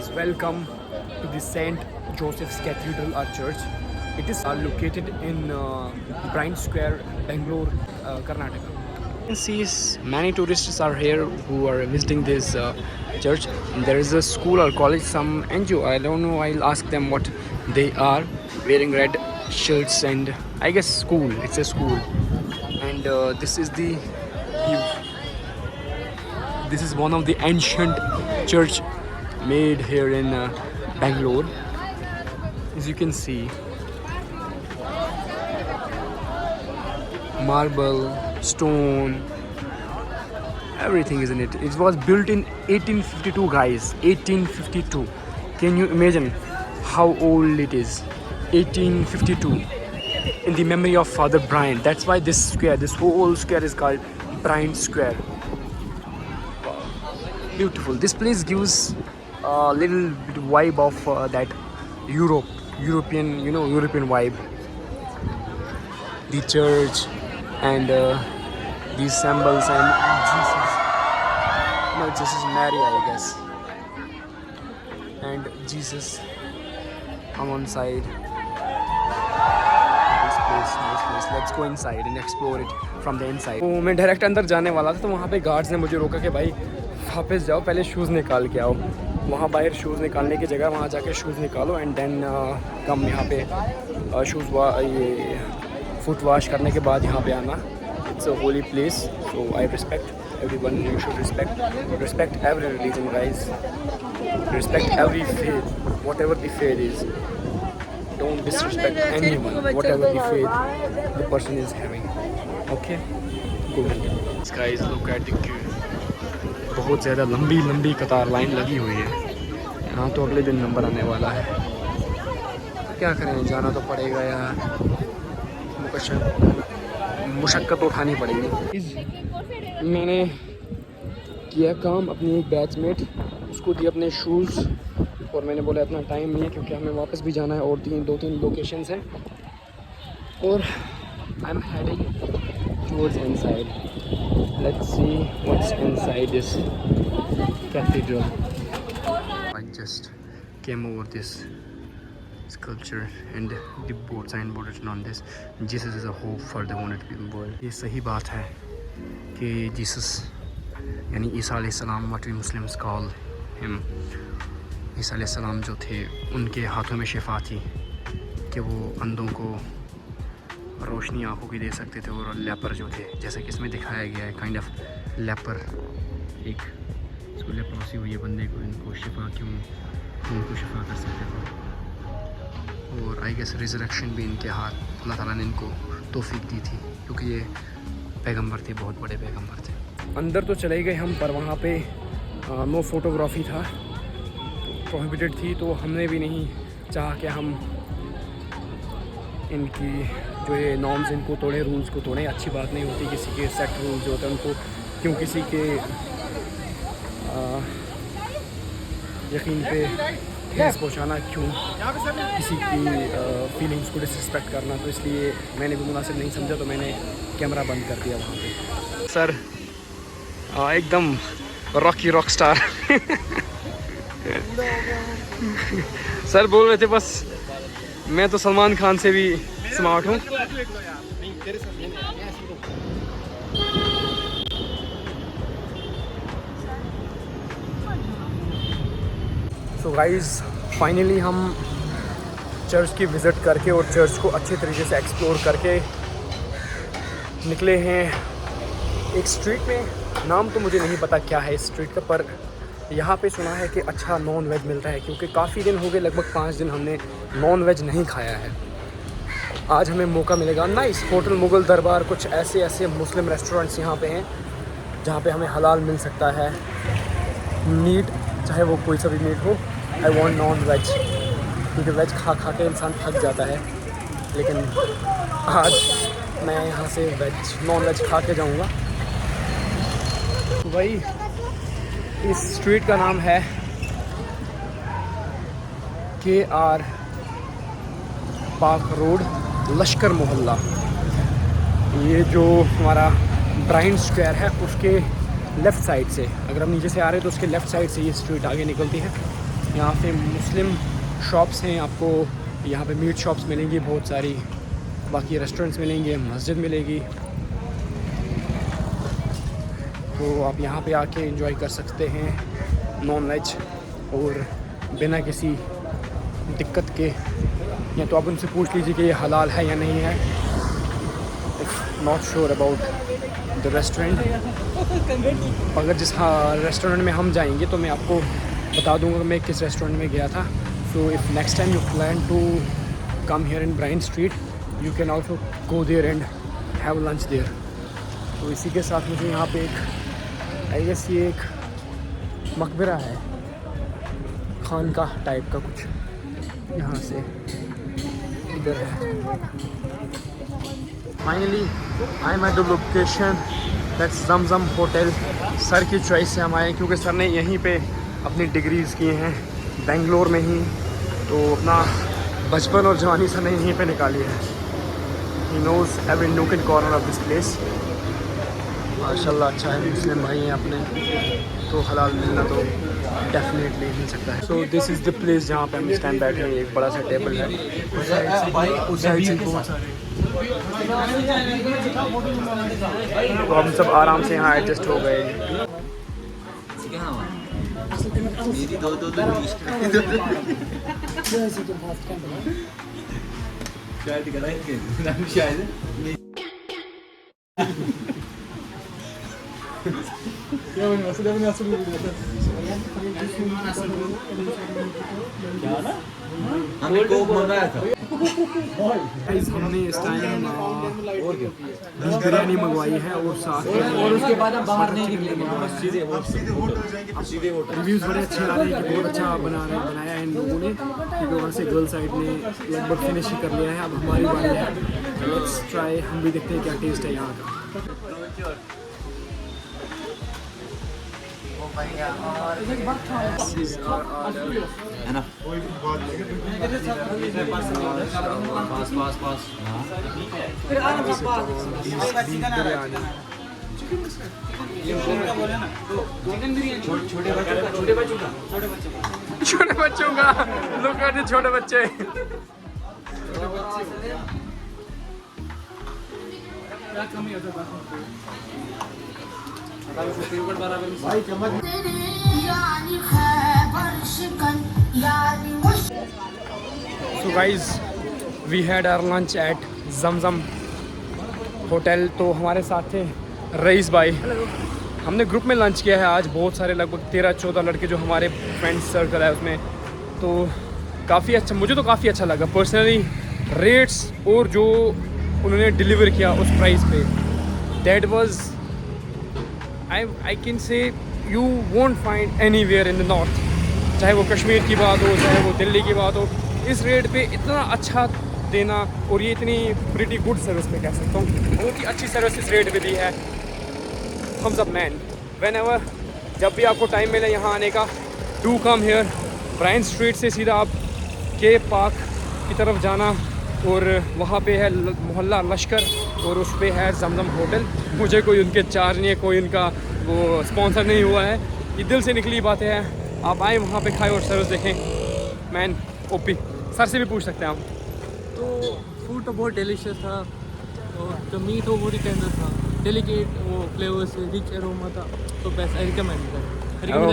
guys, welcome to the St. Joseph's Cathedral or Church. It is located in Bryant Square, Bangalore, Karnataka. You can see many tourists are here who are visiting this church. There is a school or college, some NGO, I don't know, I'll ask them what they are, wearing red shirts and I guess school, it's a school. And this is one of the ancient church made here in Bangalore. As you can see, marble, stone, everything is in it. It was built in 1852, guys. 1852. Can you imagine how old it is? 1852. In the memory of Father Bryant. That's why this whole square is called Bryant Square. Beautiful. This place gives a little bit vibe of that European vibe. The church and these symbols and Jesus. No, this is Mary, I guess. And Jesus on one side. Nice place. Let's go inside and explore it from the inside. तो मैं direct अंदर जाने वाला था, तो वहाँ पे guards ने मुझे रोका कि भाई वापस जाओ, पहले शूज़ निकाल के आओ. वहाँ बाहर शूज़ निकालने की जगह, वहाँ जाके शूज़ निकालो एंड देन कम यहाँ पे ये फुट वॉश करने के बाद यहाँ पे आना. It's a holy place, so I respect everyone. You should respect every religion, guys. Respect every faith, whatever the faith is. Don't disrespect anyone, whatever the faith the person is having. Okay? Good. Guys, look at the queue. बहुत ज़्यादा लंबी कतार line लगी हुई है. यहाँ तो अगले दिन नंबर आने वाला है. क्या करें, जाना तो पड़ेगा यार. मुशक्क़त उठानी पड़ेगी. मैंने किया काम, अपनी एक बैचमेट उसको दिए अपने शूज़, और मैंने बोला इतना टाइम नहीं है क्योंकि हमें वापस भी जाना है और दो तीन लोकेशंस हैं. और I am heading towards inside. Let's see what's inside this cathedral. I just came over this sculpture and the signboard written on this. Jesus is a hope for the wanted world. ये सही बात है कि Jesus यानी ईसा अलैहिस्सलाम, what we Muslims call him, ईसा अलैहिस्सलाम जो थे, उनके हाथों में शिफा थी कि वो अंधों को रोशनी आंखों की दे सकते थे. और लेपर जो थे, जैसे कि इसमें दिखाया गया है, काइंड ऑफ लेपर, एक इसको लेप्रोसी हुई है बंदे को, इनको शिफा उनको शिफा कर सकते थे. और आई गेस रिजरेक्शन भी इनके हाथ अल्लाह ताला ने इनको तौफीक दी थी, क्योंकि ये पैगंबर थे, बहुत बड़े पैगंबर थे. अंदर तो चले गए हम, पर वहाँ पे नो फोटोग्राफी था, प्रोहिबिटेड थी, तो हमने भी नहीं चाहा कि हम इनकी जो ये नॉर्म्स इनको तोड़े, रूल्स को तोड़ें. अच्छी बात नहीं होती किसी के सेट रूल्स जो होते हैं उनको क्यों किसी के यकीन पे ठेस पहुँचाना, क्यों किसी की फीलिंग्स को डिसरिस्पेक्ट करना. तो इसलिए मैंने भी मुनासिब नहीं समझा, तो मैंने कैमरा बंद कर दिया वहाँ पे. सर एकदम रॉक स्टार. सर बोल रहे थे बस मैं तो सलमान खान से भी स्मार्ट हूँ. सो गाइज़, फाइनली हम चर्च की विज़िट करके और चर्च को अच्छे तरीके से एक्सप्लोर करके निकले हैं एक स्ट्रीट में. नाम तो मुझे नहीं पता क्या है इस स्ट्रीट का, पर यहाँ पे सुना है कि अच्छा नॉन वेज मिलता है, क्योंकि काफ़ी दिन हो गए, लगभग 5 दिन हमने नॉन वेज नहीं खाया है. आज हमें मौका मिलेगा. नाइस होटल मुगल दरबार, कुछ ऐसे मुस्लिम रेस्टोरेंट्स यहाँ पे हैं जहाँ पे हमें हलाल मिल सकता है मीट, चाहे वो कोई सा भी मीट हो. आई वॉन्ट नॉन वेज, क्योंकि वेज खा के इंसान थक जाता है, लेकिन आज मैं यहाँ से नॉन वेज खा के जाऊँगा. वही इस स्ट्रीट का नाम है KR पार्क रोड, लश्कर मोहल्ला. ये जो हमारा ब्रायंट स्क्वायर है उसके लेफ़्ट साइड से, अगर हम नीचे से आ रहे हैं तो उसके लेफ़्ट साइड से ये स्ट्रीट आगे निकलती है. यहाँ पे मुस्लिम शॉप्स हैं, आपको यहाँ पे मीट शॉप्स मिलेंगी बहुत सारी, बाकी रेस्टोरेंट्स मिलेंगे, मस्जिद मिलेगी। तो आप यहाँ पे आके एंजॉय कर सकते हैं नॉन वेज और बिना किसी दिक्कत के। या तो आप उनसे पूछ लीजिए कि ये हलाल है या नहीं है। If not sure about the restaurant, अगर जिस रेस्टोरेंट में हम जाएंगे तो मैं आपको बता दूंगा मैं किस रेस्टोरेंट में गया था। So if next time you plan to come here in Brine Street, you can also go there and have lunch there. तो इसी के साथ मुझे यहाँ पे एक आई गेस ये एक मकबरा है, खानकाह टाइप का कुछ, यहाँ से इधर है। Finally I am at the location that's Zamzam hotel. Sir की चॉइस से हम आए क्योंकि सर ने यहीं पे अपनी डिग्रीज़ की हैं बेंगलोर में ही, तो अपना बचपन और जवानी सर ने यहीं पे निकाली है। He knows every nook and corner of this place. माशाल्लाह अच्छा है, मुस्लिम भाई हैं अपने, तो हलाल मिलना तो डेफिनेटली मिल सकता है। So this is the place जहाँ पे हम स्टैंड बैठे हैं। एक बड़ा सा टेबल है, उस साइड से बहुत सारे, तो हम सब आराम से यहाँ एडजस्ट हो गए। हमने कोक मंगाया था। हमने इस टाइम बीफ बिरयानी मंगवाई है और साथ और उसके बाद हम बाहर नहीं निकलेंगे, रिव्यूज़ बड़े अच्छे आ रहे हैं कि बहुत अच्छा बनाया है इन लोगों ने, क्योंकि वहाँ से गर्ल साइड ने लगभग फिनिश ही कर लिया है। अब हमारी बारी है, लेट्स ट्राई। हम भी देखते हैं क्या टेस्ट है यहाँ का। छोटे बच्चों का लोग कहते हैं छोटे बच्चे। So guys, we had our lunch at Zamzam hotel. तो हमारे साथ थे रईस भाई। हमने ग्रुप में लंच किया है आज, बहुत सारे लगभग 13-14 लड़के जो हमारे फ्रेंड्स सर्कल है उसमें। तो काफ़ी अच्छा, मुझे तो काफ़ी अच्छा लगा पर्सनली। रेट्स और जो उन्होंने डिलीवर किया उस प्राइस पे, that was I can say you won't find anywhere in the north. चाहे वो कश्मीर की बात हो, चाहे वो दिल्ली की बात हो, इस रेट पे इतना अच्छा देना और ये इतनी प्रीटी गुड सर्विस मैं कह सकता हूँ। बहुत ही अच्छी सर्विस इस रेट पे दी है। Thumbs up man. Whenever, जब भी आपको टाइम मिले यहाँ आने का, do come here. Brine Street से सीधा आप के पार्क की तरफ जाना और वहाँ पे है मोहल्ला लश्कर और उस पे है जमजम होटल। मुझे कोई उनके चार्ज नहीं है, कोई उनका वो स्पॉन्सर नहीं हुआ है, ये दिल से निकली बातें हैं। आप आए वहाँ पे खाए और सर्विस देखें। Man OP. सर से भी पूछ सकते हैं आप। तो फूड तो बहुत डिलीशियस था और जो मीट हो वो भी टेंडर था, डेलिकेट, वो फ्लेवर से रिच एरोमा था। तो best, I recommend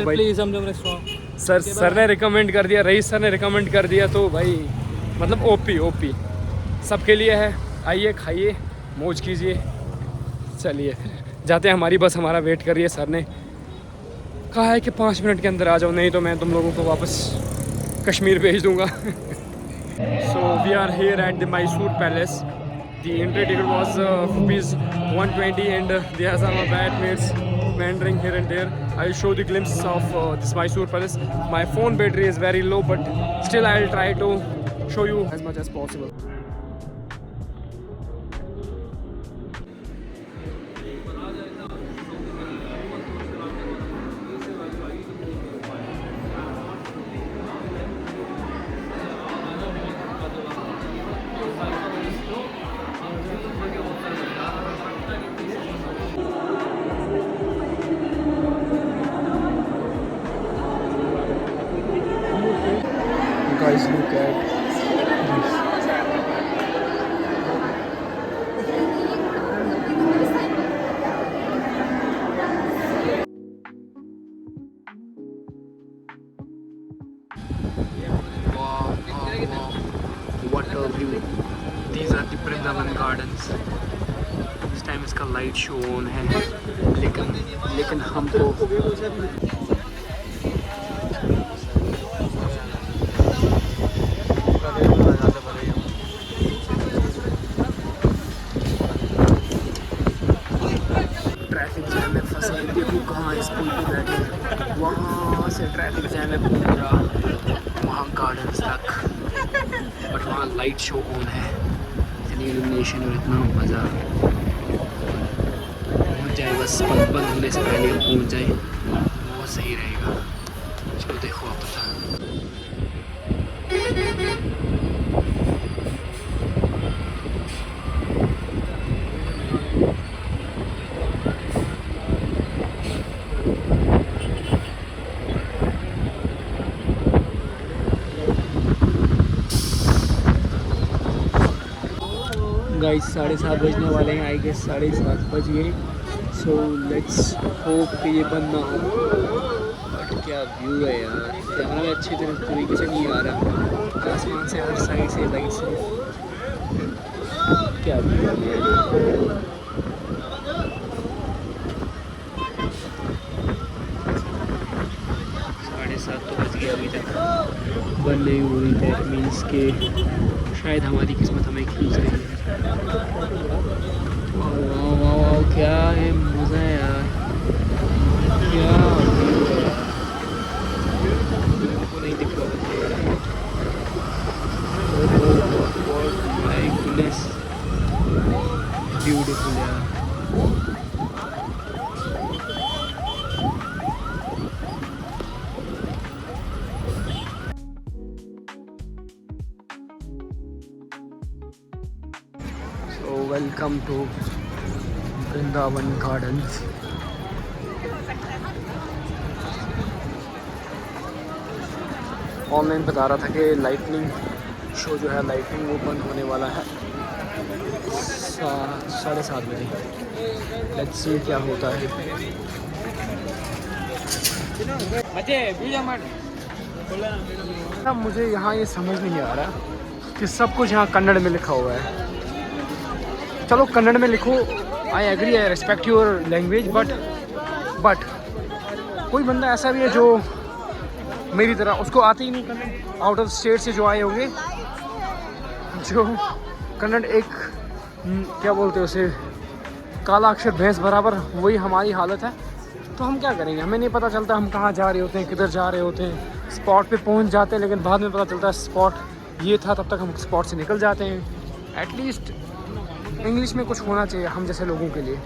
please Zamzam restaurant. Sir ने रिकमेंड कर दिया, रईस सर ने रिकमेंड कर दिया, तो भाई मतलब ओपी सबके लिए है। आइए खाइए, मौज कीजिए। चलिए जाते हैं, हमारी बस हमारा वेट कर रही है। सर ने कहा है कि 5 मिनट के अंदर आ जाओ, नहीं तो मैं तुम लोगों को वापस कश्मीर भेज दूँगा। So we are here at the Mysore Palace. The entry ticket was rupees 120 and there are some bandmates wandering here and there. I'll show the glimpse of this Mysore Palace. My phone battery is very low, but still I'll try to show you as much as possible. guys look at this. Wow, what a view. These are the Vrindavan Gardens. इस time इसका light show on है, लेकिन हम तो traffic jam में फंसे हैं। देखो कहाँ इस पुल पे बैठे हैं, वहाँ से ट्रैफिक जैम है पूरा वहाँ गार्डन्स तक, बट वहाँ लाइट शो ऑन है, इतनी इल्यूमिनेशन और इतना मज़ा। पहुँच जाए बस, बंद होने से पहले हम पहुँच जाए, वो सही रहेगा। चलो देखो आप तो। गाइस 7:30 बजने वाले हैं, आई गेस 7:30 बज गए। सो लेट्स होप कि ये बंद ना हो। बट क्या व्यू है यार, कैमरा में अच्छी तरह तरीके से नहीं आ रहा, आसमान से हर साइड से लाइट से क्या व्यू है। 7:30 तो बज गया, अभी तक बंद नहीं हो रही। दैट मीन्स के शायद हमारी किस्मत हमें खींच रही है। वाह क्या है, मज़ा है यार, क्या को नहीं दिख रहा। माय गुडनेस, ब्यूटीफुल यार। Welcome to Vrindavan gardens. Online बता रहा था कि लाइटनिंग शो जो है, लाइटनिंग वो बंद होने वाला है 7:30 बजे। लेट्स सी क्या होता है। मुझे यहाँ ये समझ नहीं आ रहा कि सब कुछ यहाँ कन्नड़ में लिखा हुआ है। चलो कन्नड़ में लिखो, I agree, I respect your language, but कोई बंदा ऐसा भी है जो मेरी तरह उसको आती ही नहीं कन्नड़, आउट ऑफ स्टेट से जो आए होंगे, जो कन्नड़ एक क्या बोलते हैं उसे, काला अक्षर भैंस बराबर, वही हमारी हालत है। तो हम क्या करेंगे, हमें नहीं पता चलता हम कहाँ जा रहे होते हैं, किधर जा रहे होते हैं। स्पॉट पे पहुँच जाते हैं, लेकिन बाद में पता चलता है स्पॉट ये था, तब तक हम स्पॉट से निकल जाते हैं। एटलीस्ट इंग्लिश में कुछ होना चाहिए हम जैसे लोगों के लिए।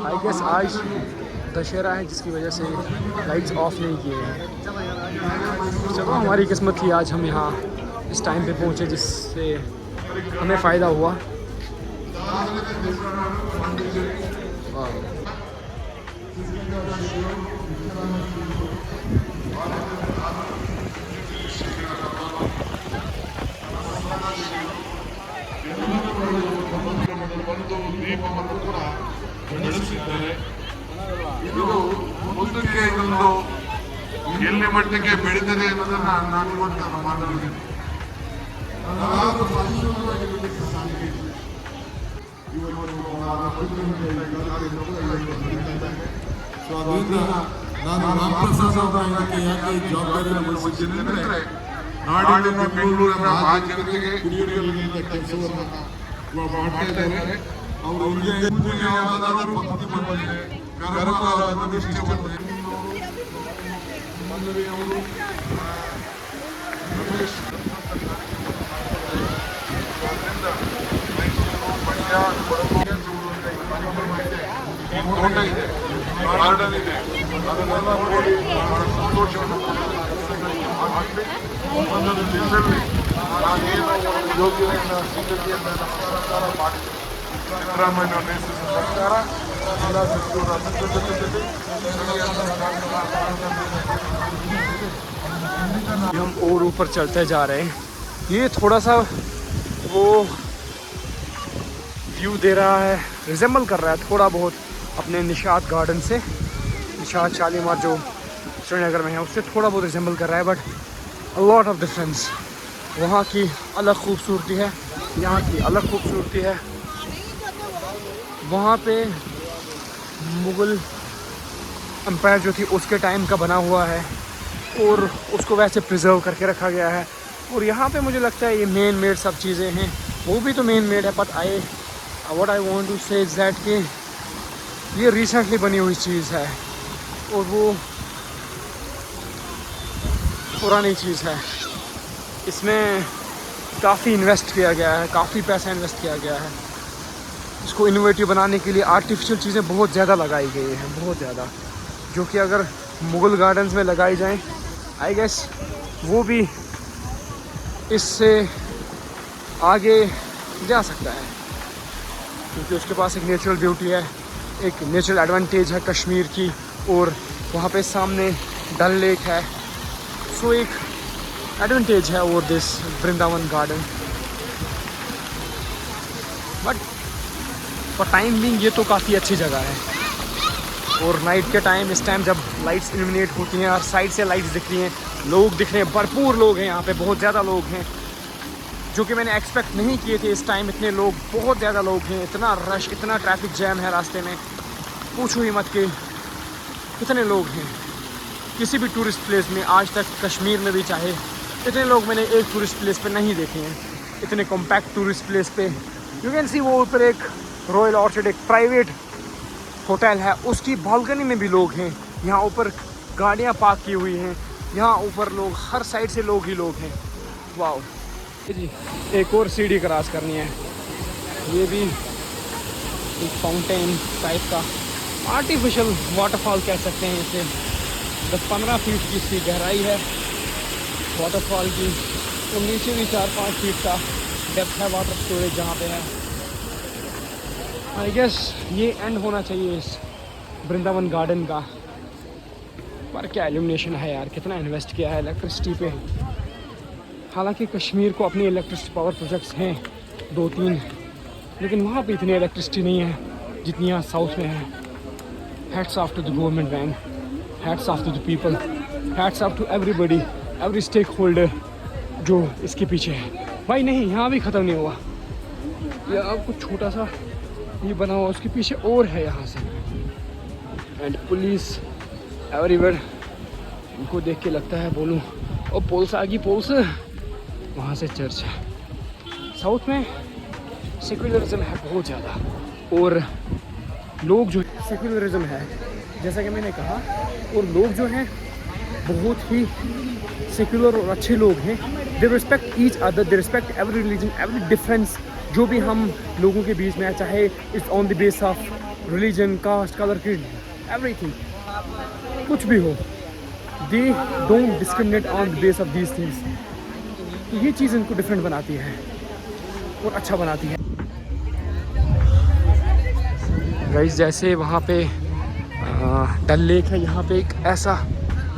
आई गेस आज दशहरा है, जिसकी वजह से लाइट्स ऑफ नहीं किए हैं। चलो हमारी किस्मत थी, आज हम यहाँ इस टाइम पे पहुँचे, जिससे हमें फ़ायदा हुआ। ದೀಪವನ್ನು ಕೂಡ ನಡೆಸಿದ್ದಾರೆ. ಇದು ಮುಂದಕ್ಕೆ ಇದೊಂದು ಎಲ್ಲಿ ಮಟ್ಟಿಗೆ ಬೆಳೀತದೆ ಅನ್ನೋದನ್ನ ನಾನು ಇವತ್ತು ಮಾತಾಡಿದ್ದೀನಿ. ಹಲವಾರು ಶಾಶ್ವತವಾಗಿರುವಂತಹ ಸಾರಿಗೆ ಸೊ ಅದರಿಂದ ನಾನು ರಾಮಪ್ರಸಾದ್ ಅವರ ಯಾಕೆ ಜವಾಬ್ದಾರಿಯನ್ನು ವಹಿಸಿದ್ದೇನೆ ಅಂದರೆ, ನಾಡಿನ ಬೆಂಗಳೂರಿನ ಆ ಜನತೆಗೆ ಕುಡಿಯುವ ನೀರಿನ ಕೆಲಸವನ್ನು ಮಾಡ್ತಾ ಇದ್ದಾರೆ. ಅವರಿಗೆ ಪೂಜೆ ಯಾವುದಾದರೂ ಭಕ್ತಿ ಬಂದಿದೆ ಕರ್ಮಗಳನ್ನು ನಿಷ್ಠೆ ಬಂದಿದೆ ಮದುವೆಯವರು ರಮೇಶ್ ಅದರಿಂದ ಮೈಸೂರು ಮಂಡ್ಯ ತೋಟ ಇದೆ ಗಾರ್ಡನ್ ಇದೆ ಅದನ್ನೆಲ್ಲ ನೋಡಿ ಬಹಳ ಸಂತೋಷವನ್ನು ಒಂದು ದಿವಸದಲ್ಲಿ ನಾನೇನು ಯೋಜನೆಯನ್ನು ಸಿದ್ಧತೆಯನ್ನು ನಮ್ಮ ಸರ್ಕಾರ ಮಾಡಿದೆ ಸಿದ್ದರಾಮಯ್ಯ ನೇತೃತ್ವದ ಸರ್ಕಾರ ಜಿಲ್ಲಾ ಸಚಿವರ ಅಧ್ಯಕ್ಷತೆಯಲ್ಲಿ हम और ऊपर चलते जा रहे हैं। ये थोड़ा सा वो व्यू दे रहा है, रिजेंबल कर रहा है थोड़ा बहुत अपने निशात गार्डन से। निशात शालीमार जो श्रीनगर में है उससे थोड़ा बहुत रिजेंबल कर रहा है, but a lot of difference. वहाँ की अलग खूबसूरती है, यहाँ की अलग खूबसूरती है। वहाँ पे मुग़ल एम्पायर जो थी उसके टाइम का बना हुआ है और उसको वैसे प्रिजर्व करके रखा गया है। और यहाँ पे मुझे लगता है ये मेन मेड सब चीज़ें हैं, वो भी तो मेन मेड है। But what I want to say is that कि ये रिसेंटली बनी हुई चीज़ है और वो पुरानी चीज़ है। इसमें काफ़ी इन्वेस्ट किया गया है, काफ़ी पैसा इन्वेस्ट किया गया है। इसको इनोवेटिव बनाने के लिए आर्टिफिशियल चीज़ें बहुत ज़्यादा लगाई गई हैं, बहुत ज़्यादा, जो कि अगर मुग़ल गार्डन्स में लगाई जाएं आई गेस वो भी इससे आगे जा सकता है, क्योंकि उसके पास एक नेचुरल ब्यूटी है, एक नेचुरल एडवांटेज है कश्मीर की। और वहाँ पे सामने डल लेक है, सो एक एडवांटेज है over this Vrindavan garden. But for time being ये तो काफ़ी अच्छी जगह है। और नाइट के टाइम, इस टाइम जब लाइट्स इल्यूमिनेट होती हैं और साइड से लाइट्स दिख रही हैं, लोग दिख रहे हैं, भरपूर लोग हैं यहाँ पे, बहुत ज़्यादा लोग हैं, जो कि मैंने एक्सपेक्ट नहीं किए थे। इस टाइम इतने लोग, बहुत ज़्यादा लोग हैं, इतना रश, इतना ट्रैफिक जैम है रास्ते में, पूछो ही मत कि कितने लोग हैं। किसी भी टूरिस्ट प्लेस में आज तक, कश्मीर में भी चाहे, इतने लोग मैंने एक टूरिस्ट प्लेस पे नहीं देखे हैं, इतने कॉम्पैक्ट टूरिस्ट प्लेस पे। यू कैन सी वो ऊपर एक रॉयल ऑर्चिड, एक प्राइवेट होटल है, उसकी बालकनी में भी लोग हैं। यहाँ ऊपर गाड़ियाँ पार्क की हुई हैं, यहाँ ऊपर लोग, हर साइड से लोग ही लोग हैं। वाओ जी, एक और सीढ़ी क्रॉस करनी है। ये भी एक फाउंटेन टाइप का आर्टिफिशियल वाटरफॉल कह सकते हैं इसे। 10-15 फीट की इसकी गहराई है वाटरफॉल की, तो नीचे भी 4-5 फीट का डेप्थ है वाटर स्टोरेज जहाँ पे है। आई गेस ये एंड होना चाहिए इस वृंदावन गार्डन का। पर क्या एल्यूमिनेशन है यार, कितना इन्वेस्ट किया है इलेक्ट्रिसिटी पे। हालांकि कश्मीर को अपनी इलेक्ट्रिसिटी पावर प्रोजेक्ट्स हैं 2-3, लेकिन वहाँ पे इतनी इलेक्ट्रिसिटी नहीं है जितनी यहाँ साउथ में है। Hats off to the government man, hats off to the people, hats off to everybody, every stakeholder जो इसके पीछे है। भाई नहीं, यहाँ भी ख़त्म नहीं हुआ, ये अब कुछ छोटा सा ये बना हुआ, उसके पीछे और है यहाँ से। एंड पुलिस एवरीवेयर, इनको देख के लगता है बोलूँ ओ पुलिस आ गई पुलिस। वहाँ से चर्च है। साउथ में सेक्युलरिज्म है बहुत ज़्यादा, और लोग जो सेक्युलरिज्म है जैसा कि मैंने कहा, और लोग जो हैं बहुत ही सेक्युलर और अच्छे लोग हैं। They respect each other, they respect every religion, every difference जो भी हम लोगों के बीच में है, चाहे it's on the base of religion, caste, colour, creed, everything, कुछ भी हो, they don't discriminate on the base of these things. ये चीज़ इनको डिफरेंट बनाती है और अच्छा बनाती है। गाइस, जैसे वहाँ पे डल लेक है, यहाँ पे एक ऐसा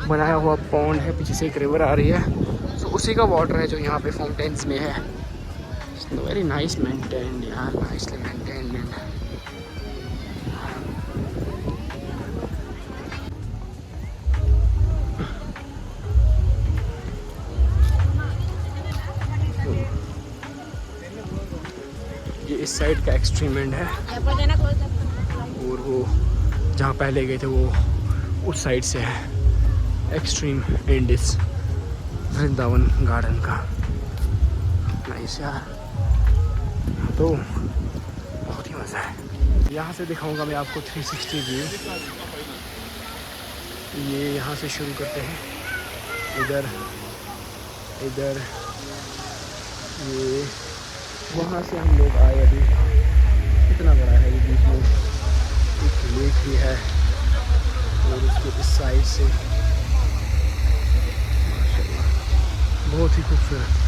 बनाया हुआ पॉन्ड है, पीछे से एक रिवर आ रही है, तो उसी का वाटर है जो यहाँ पे फाउंटेन्स में है। वेरी नाइस मेंटेन्ड यार, नाइसली मेंटेन्ड। ये इस साइड का एक्सट्रीम एंड है, और वो जहाँ पहले गए थे वो उस साइड से है एक्सट्रीम एंड इस वृंदावन गार्डन का। नाइस यार, तो बहुत ही मज़ा है। यहाँ से दिखाऊंगा मैं आपको 360 व्यू। ये यहाँ से शुरू करते हैं, इधर इधर, ये वहाँ से हम लोग आए। अभी कितना बड़ा है ये, बीच में एक लेक भी है और उसके इस साइड से माशाल्लाह बहुत ही खूबसूरत।